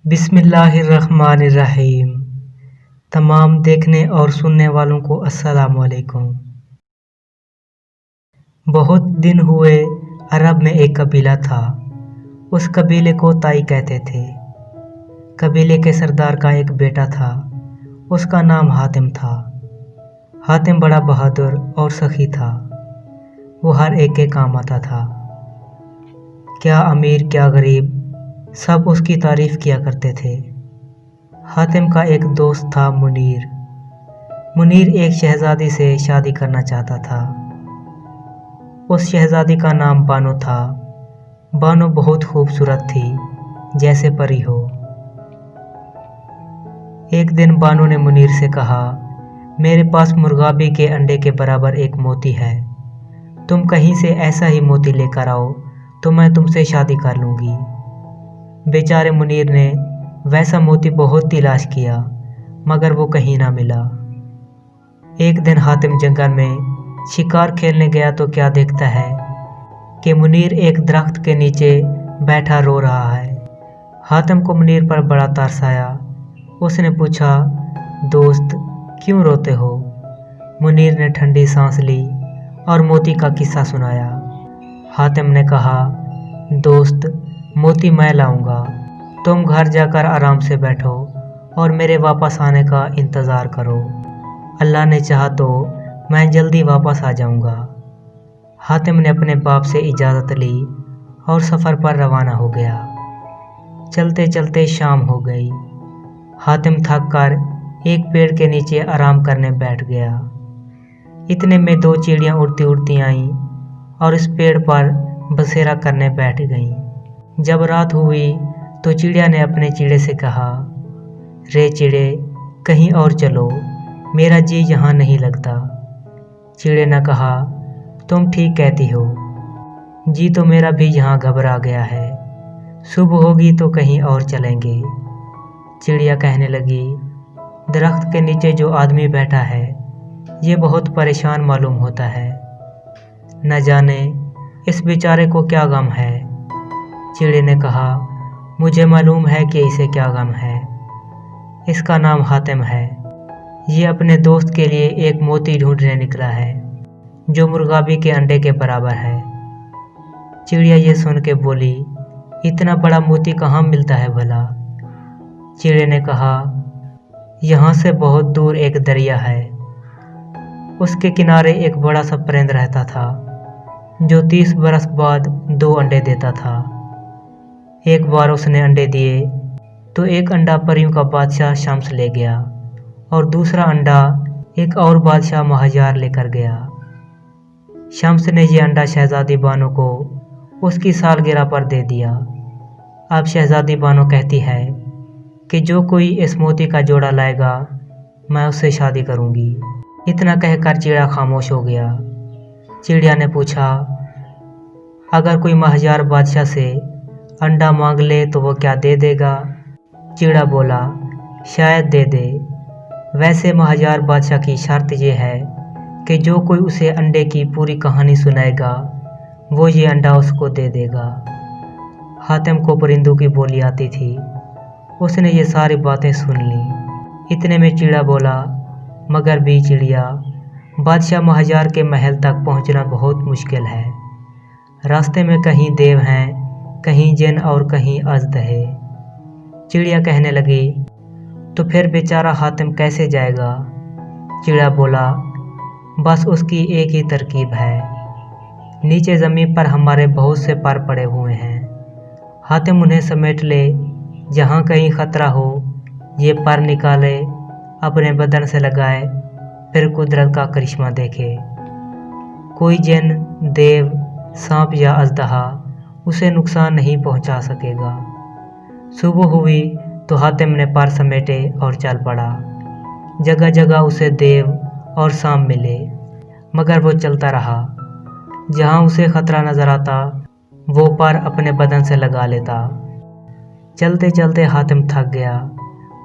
बिस्मिल्लाहिर्रहमानिर्रहीम। तमाम देखने और सुनने वालों को अस्सलाम वालेकुम। बहुत दिन हुए अरब में एक कबीला था। उस कबीले को ताई कहते थे। कबीले के सरदार का एक बेटा था। उसका नाम हातिम था। हातिम बड़ा बहादुर और सखी था। वो हर एक के काम आता था। क्या अमीर क्या गरीब सब उसकी तारीफ किया करते थे। हातिम का एक दोस्त था मुनीर। मुनीर एक शहजादी से शादी करना चाहता था। उस शहजादी का नाम बानो था। बानो बहुत खूबसूरत थी, जैसे परी हो। एक दिन बानो ने मुनीर से कहा, मेरे पास मुर्गाबी के अंडे के बराबर एक मोती है। तुम कहीं से ऐसा ही मोती लेकर आओ तो मैं तुमसे शादी कर लूँगी। बेचारे मुनीर ने वैसा मोती बहुत तलाश किया, मगर वो कहीं ना मिला। एक दिन हातिम जंगल में शिकार खेलने गया तो क्या देखता है कि मुनीर एक दरख्त के नीचे बैठा रो रहा है। हातिम को मुनीर पर बड़ा तरस आया। उसने पूछा, दोस्त क्यों रोते हो? मुनीर ने ठंडी सांस ली और मोती का किस्सा सुनाया। हातिम ने कहा, दोस्त मोती मैं लाऊंगा, तुम घर जाकर आराम से बैठो और मेरे वापस आने का इंतज़ार करो। अल्लाह ने चाहा तो मैं जल्दी वापस आ जाऊंगा। हातिम ने अपने बाप से इजाज़त ली और सफ़र पर रवाना हो गया। चलते चलते शाम हो गई। हातिम थक कर एक पेड़ के नीचे आराम करने बैठ गया। इतने में दो चिड़ियाँ उड़ती उड़ती आईं और इस पेड़ पर बसेरा करने बैठ गईं। जब रात हुई तो चिड़िया ने अपने चिड़े से कहा, रे चिड़े कहीं और चलो, मेरा जी यहाँ नहीं लगता। चिड़े ने कहा, तुम ठीक कहती हो, जी तो मेरा भी यहाँ घबरा गया है। सुबह होगी तो कहीं और चलेंगे। चिड़िया कहने लगी, दरख्त के नीचे जो आदमी बैठा है ये बहुत परेशान मालूम होता है। न जाने इस बेचारे को क्या गम है। चिड़े ने कहा, मुझे मालूम है कि इसे क्या गम है। इसका नाम हातिम है। ये अपने दोस्त के लिए एक मोती ढूंढने निकला है जो मुर्गाबी के अंडे के बराबर है। चिड़िया ये सुन के बोली, इतना बड़ा मोती कहाँ मिलता है भला? चिड़े ने कहा, यहाँ से बहुत दूर एक दरिया है। उसके किनारे एक बड़ा सा परिंद रहता था जो 30 बरस बाद 2 अंडे देता था। एक बार उसने अंडे दिए तो एक अंडा परियों का बादशाह शम्स ले गया और दूसरा अंडा एक और बादशाह महाजार लेकर गया। शम्स ने ये अंडा शहजादी बानो को उसकी सालगिरह पर दे दिया। अब शहजादी बानो कहती है कि जो कोई इस मोती का जोड़ा लाएगा मैं उससे शादी करूंगी। इतना कहकर चिड़िया खामोश हो गया। चिड़िया ने पूछा, अगर कोई महाजार बादशाह से अंडा मांग ले तो वो क्या दे देगा? चिड़ा बोला, शायद दे दे। वैसे महाजार बादशाह की शर्त ये है कि जो कोई उसे अंडे की पूरी कहानी सुनाएगा वो ये अंडा उसको दे देगा। हातिम को परिंदों की बोली आती थी। उसने ये सारी बातें सुन ली। इतने में चिड़ा बोला, मगर भी चिड़िया, बादशाह महाजार के महल तक पहुंचना बहुत मुश्किल है। रास्ते में कहीं देव हैं, कहीं जिन और कहीं अजदहे। चिड़िया कहने लगी, तो फिर बेचारा हातिम कैसे जाएगा? चिड़ा बोला, बस उसकी एक ही तरकीब है। नीचे ज़मीन पर हमारे बहुत से पर पड़े हुए हैं। हातिम उन्हें समेट ले। जहाँ कहीं ख़तरा हो ये पर निकाले, अपने बदन से लगाए, फिर कुदरत का करिश्मा देखे। कोई जिन, देव, सांप या अजदहा उसे नुकसान नहीं पहुंचा सकेगा। सुबह हुई तो हातिम ने पर समेटे और चल पड़ा। जगह जगह उसे देव और सांप मिले, मगर वो चलता रहा। जहाँ उसे खतरा नजर आता वो पर अपने बदन से लगा लेता। चलते चलते हातिम थक गया।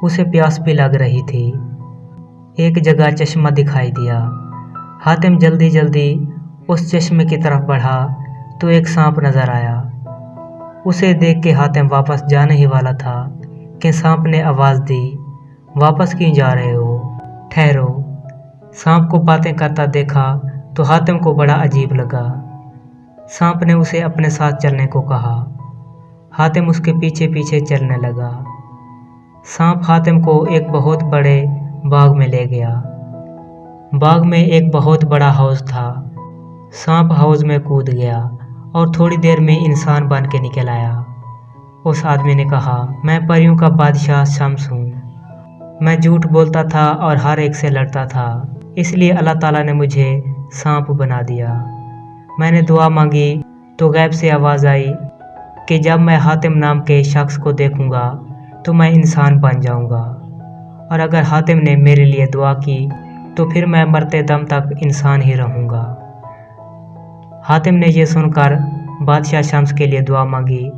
उसे प्यास भी लग रही थी। एक जगह चश्मा दिखाई दिया। हातिम जल्दी जल्दी उस चश्मे की तरफ बढ़ा तो एक सांप नजर आया। उसे देख के हातिम वापस जाने ही वाला था कि सांप ने आवाज़ दी, वापस क्यों जा रहे हो? ठहरो। सांप को बातें करता देखा तो हातिम को बड़ा अजीब लगा। सांप ने उसे अपने साथ चलने को कहा। हातिम उसके पीछे पीछे चलने लगा। सांप हातिम को एक बहुत बड़े बाग में ले गया। बाग में एक बहुत बड़ा हौज था। सांप हौज में कूद गया और थोड़ी देर में इंसान बन के निकल आया। उस आदमी ने कहा, मैं परियों का बादशाह शम्स हूँ। मैं झूठ बोलता था और हर एक से लड़ता था, इसलिए अल्लाह ताला ने मुझे सांप बना दिया। मैंने दुआ मांगी तो गैब से आवाज़ आई कि जब मैं हातिम नाम के शख्स को देखूंगा तो मैं इंसान बन जाऊंगा, और अगर हातिम ने मेरे लिए दुआ की तो फिर मैं मरते दम तक इंसान ही रहूंगा। हातिम ने यह सुनकर बादशाह शम्स के लिए दुआ मांगी।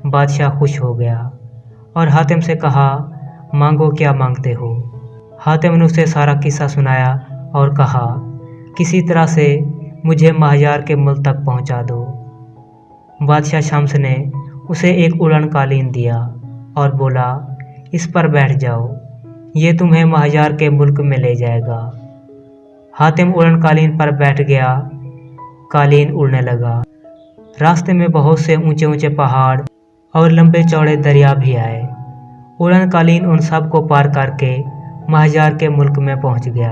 बादशाह खुश हो गया और हातिम से कहा, मांगो, क्या मांगते हो? हातिम ने उसे सारा किस्सा सुनाया और कहा, किसी तरह से मुझे महायार के मुल्क तक पहुंचा दो। बादशाह शम्स ने उसे एक उड़न कालीन दिया और बोला, इस पर बैठ जाओ, ये तुम्हें महायार के मुल्क में ले जाएगा। हातिम उड़न कालीन पर बैठ गया। कालीन उड़ने लगा। रास्ते में बहुत से ऊंचे ऊंचे पहाड़ और लंबे चौड़े दरिया भी आए। उड़न कालीन उन सब को पार करके महायार के मुल्क में पहुंच गया।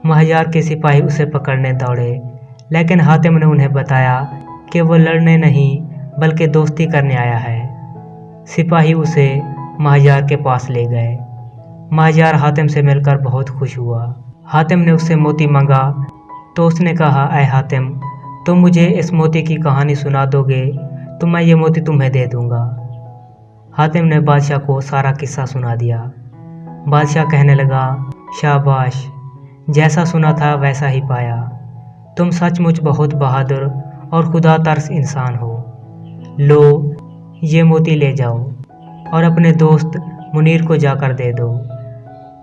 महायार के सिपाही उसे पकड़ने दौड़े, लेकिन हातिम ने उन्हें बताया कि वो लड़ने नहीं बल्कि दोस्ती करने आया है। सिपाही उसे महायार के पास ले गए। महायार हातिम से मिलकर बहुत खुश हुआ। हातिम ने उससे मोती मांगा तो उसने कहा, ऐ हातिम, तुम मुझे इस मोती की कहानी सुना दोगे तो मैं ये मोती तुम्हें दे दूंगा। हातिम ने बादशाह को सारा किस्सा सुना दिया। बादशाह कहने लगा, शाबाश, जैसा सुना था वैसा ही पाया। तुम सचमुच बहुत बहादुर और खुदा तरस इंसान हो। लो, ये मोती ले जाओ और अपने दोस्त मुनीर को जाकर दे दो।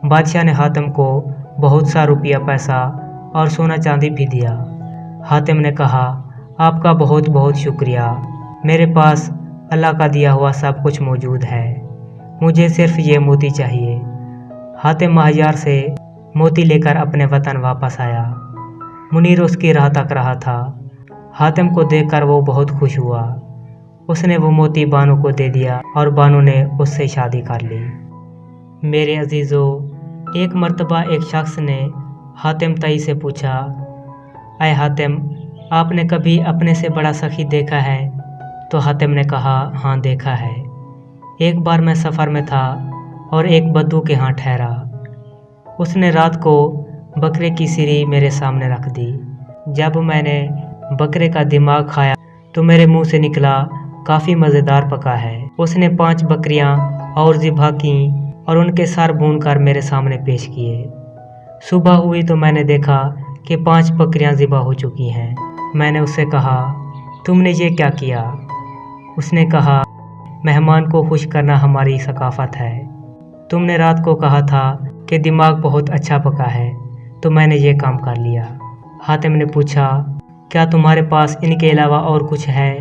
बादशाह ने हातिम को बहुत सा रुपया, पैसा और सोना चांदी भी दिया। हातिम ने कहा, आपका बहुत बहुत शुक्रिया। मेरे पास अल्लाह का दिया हुआ सब कुछ मौजूद है, मुझे सिर्फ ये मोती चाहिए। हातिम महायार से मोती लेकर अपने वतन वापस आया। मुनीर उसकी राह तक रहा था। हातिम को देखकर वो बहुत खुश हुआ। उसने वो मोती बानो को दे दिया और बानो ने उससे शादी कर ली। मेरे अजीज़ों, एक मर्तबा एक शख्स ने हातिम तई से पूछा, ऐ हातिम, आपने कभी अपने से बड़ा सखी देखा है? तो हातिम ने कहा, हाँ देखा है। एक बार मैं सफ़र में था और एक बद्दू के यहाँ ठहरा। उसने रात को बकरे की सिरी मेरे सामने रख दी। जब मैंने बकरे का दिमाग खाया तो मेरे मुंह से निकला, काफ़ी मज़ेदार पका है। उसने 5 बकरियां और ज़िबा की और उनके सर भूनकर मेरे सामने पेश किए। सुबह हुई तो मैंने देखा कि 5 बकरियां ज़िबा हो चुकी हैं। मैंने उससे कहा, तुमने ये क्या किया? उसने कहा, मेहमान को खुश करना हमारी सकाफ़त है। तुमने रात को कहा था कि दिमाग बहुत अच्छा पका है, तो मैंने ये काम कर लिया। हातिम ने पूछा, क्या तुम्हारे पास इनके अलावा और कुछ है?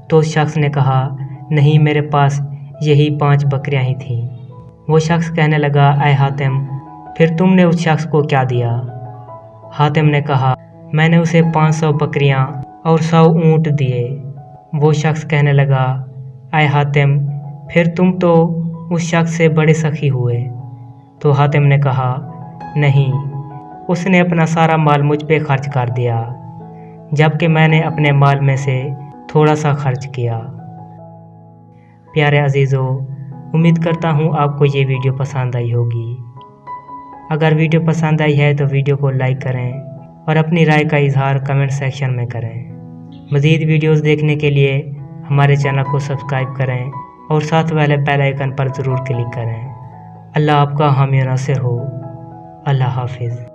तो उस शख्स ने कहा, नहीं, मेरे पास यही 5 बकरियां ही थीं। वो शख्स कहने लगा, ऐ हातिम, फिर तुमने उस शख्स को क्या दिया? हातिम ने कहा, मैंने उसे 500 बकरियां और 100 ऊँट दिए। वो शख्स कहने लगा, ऐ हातिम, फिर तुम तो उस शख्स से बड़े सखी हुए। तो हातिम ने कहा, नहीं, उसने अपना सारा माल मुझ पे खर्च कर दिया, जबकि मैंने अपने माल में से थोड़ा सा खर्च किया। प्यारे अजीज़ों, उम्मीद करता हूँ आपको ये वीडियो पसंद आई होगी। अगर वीडियो पसंद आई है तो वीडियो को लाइक करें और अपनी राय का इजहार कमेंट सेक्शन में करें। मज़ीद वीडियोस देखने के लिए हमारे चैनल को सब्सक्राइब करें और साथ वाले बेल आइकन पर ज़रूर क्लिक करें। अल्लाह आपका हामी और नासिर हो। अल्लाह हाफिज़।